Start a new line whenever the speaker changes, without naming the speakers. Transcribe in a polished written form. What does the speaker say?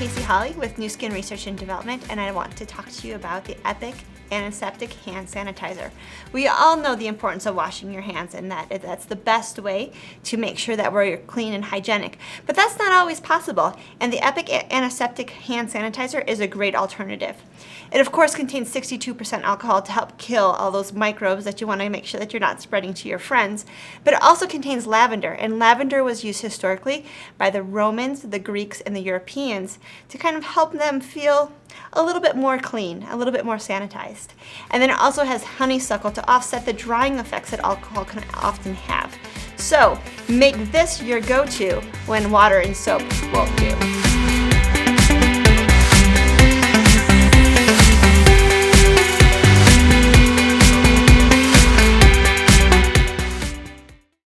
Stacy Holly with New Skin Research and Development, and I want to talk to you about the Epic Antiseptic Hand Sanitizer. We all know the importance of washing your hands, and that's the best way to make sure that we're clean and hygienic. But that's not always possible, and the Epic Antiseptic Hand Sanitizer is a great alternative. It of course contains 62% alcohol to help kill all those microbes that you want to make sure that you're not spreading to your friends, but it also contains lavender, and lavender was used historically by the Romans, the Greeks, and the Europeans to kind of help them feel a little bit more clean, a little bit more sanitized. And then it also has honeysuckle to offset the drying effects that alcohol can often have. So make this your go-to when water and soap won't do.